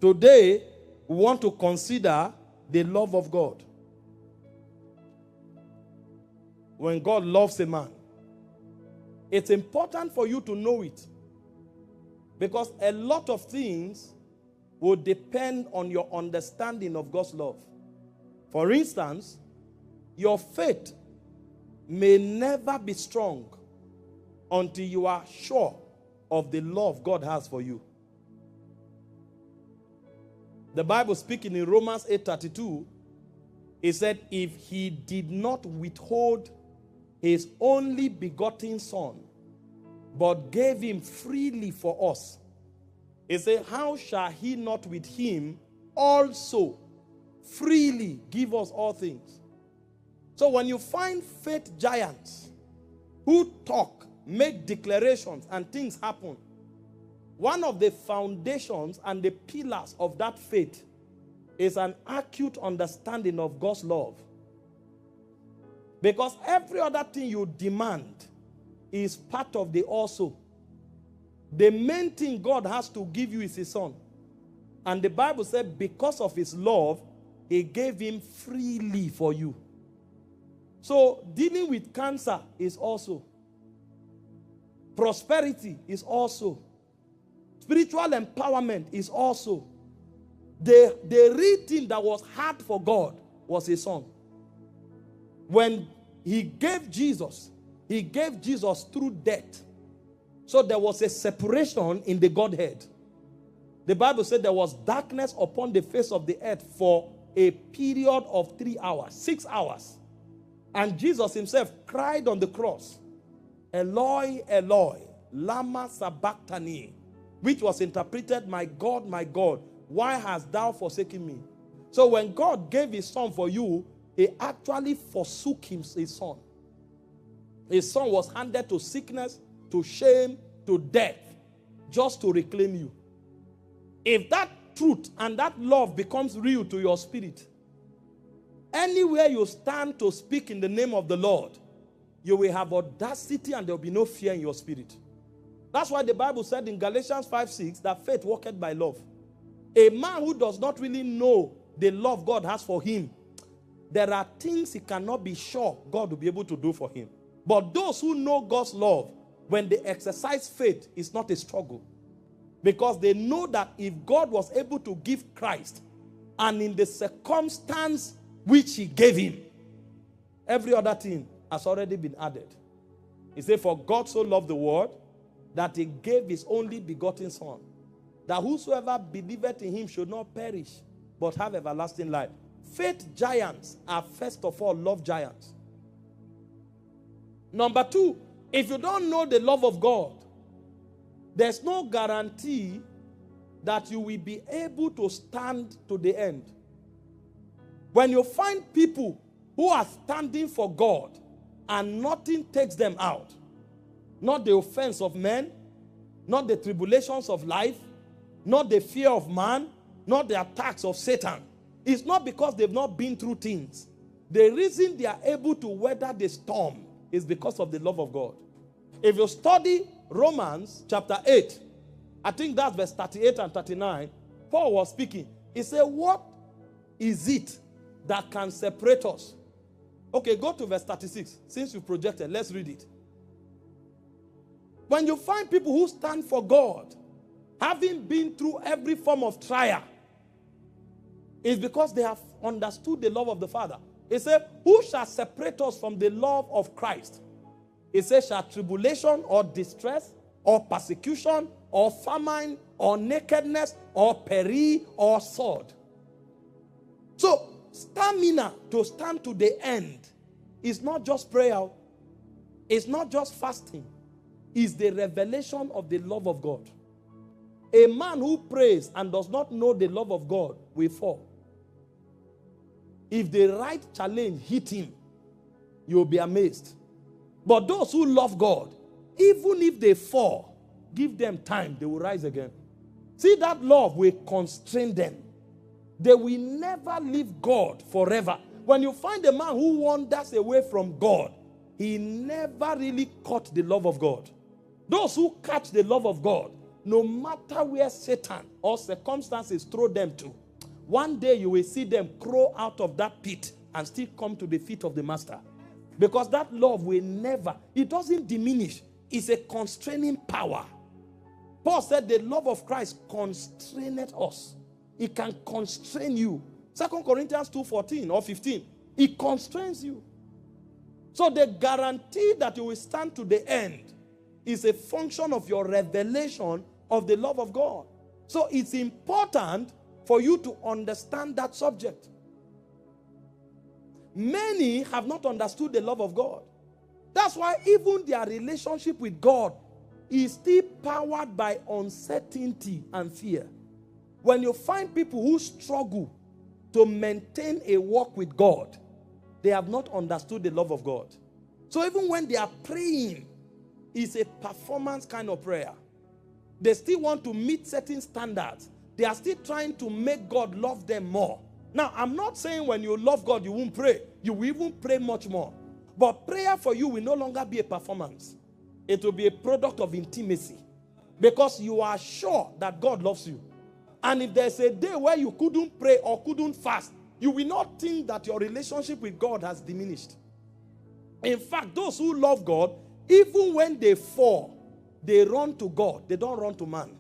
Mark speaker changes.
Speaker 1: Today, we want to consider the love of God. When God loves a man, it's important for you to know it, because a lot of things will depend on your understanding of God's love. For instance, your faith may never be strong until you are sure of the love God has for you. The Bible speaking in Romans 8:32, it said, if he did not withhold his only begotten son, but gave him freely for us, it said, how shall he not with him also freely give us all things? So when you find faith giants who talk, make declarations, and things happen, one of the foundations and the pillars of that faith is an acute understanding of God's love. Because every other thing you demand is part of the also. The main thing God has to give you is his son. And the Bible said because of his love, he gave him freely for you. So dealing with cancer is also. Prosperity is also. Spiritual empowerment is also. The real thing that was hard for God was his son. When he gave Jesus through death. So there was a separation in the Godhead. The Bible said there was darkness upon the face of the earth for a period of 3 hours, 6 hours. And Jesus himself cried on the cross, Eloi, Eloi, lama sabachthani, which was interpreted, my God, why hast thou forsaken me? So when God gave his son for you, he actually forsook his son. His son was handed to sickness, to shame, to death, just to reclaim you. If that truth and that love becomes real to your spirit, anywhere you stand to speak in the name of the Lord, you will have audacity and there will be no fear in your spirit. That's why the Bible said in Galatians 5:6 that faith worketh by love. A man who does not really know the love God has for him, there are things he cannot be sure God will be able to do for him. But those who know God's love, when they exercise faith, it's not a struggle. Because they know that if God was able to give Christ, and in the circumstance which he gave him, every other thing has already been added. He said, for God so loved the world that he gave his only begotten son, that whosoever believeth in him should not perish, but have everlasting life. Faith giants are first of all love giants. Number two, if you don't know the love of God, there's no guarantee that you will be able to stand to the end. When you find people who are standing for God and nothing takes them out, not the offense of men, not the tribulations of life, not the fear of man, not the attacks of Satan, it's not because they've not been through things. The reason they are able to weather the storm is because of the love of God. If you study Romans chapter 8, I think that's verse 38 and 39, Paul was speaking. He said, what is it that can separate us? Okay, go to verse 36. Since you projected, let's read it. When you find people who stand for God, having been through every form of trial, it's because they have understood the love of the Father. He said, who shall separate us from the love of Christ? He says, shall tribulation or distress or persecution or famine or nakedness or peril or sword? So, stamina to stand to the end is not just prayer. It's not just fasting. It's the revelation of the love of God. A man who prays and does not know the love of God will fall. If the right challenge hit him, you'll be amazed. But those who love God, even if they fall, give them time, they will rise again. See, that love will constrain them. They will never leave God forever. When you find a man who wanders away from God, he never really caught the love of God. Those who catch the love of God, no matter where Satan or circumstances throw them to, one day you will see them crawl out of that pit and still come to the feet of the master. Because that love will never, it doesn't diminish. It's a constraining power. Paul said the love of Christ constraineth us. It can constrain you. 2 Corinthians 2:14 or 15. It constrains you. So the guarantee that you will stand to the end is a function of your revelation of the love of God. So it's important for you to understand that subject. Many have not understood the love of God. That's why even their relationship with God is still powered by uncertainty and fear. When you find people who struggle to maintain a walk with God, they have not understood the love of God. So even when they are praying, it's a performance kind of prayer. They still want to meet certain standards. They are still trying to make God love them more. Now, I'm not saying when you love God, you won't pray. You will even pray much more. But prayer for you will no longer be a performance. It will be a product of intimacy. Because you are sure that God loves you. And if there's a day where you couldn't pray or couldn't fast, you will not think that your relationship with God has diminished. In fact, those who love God, even when they fall, they run to God. They don't run to man.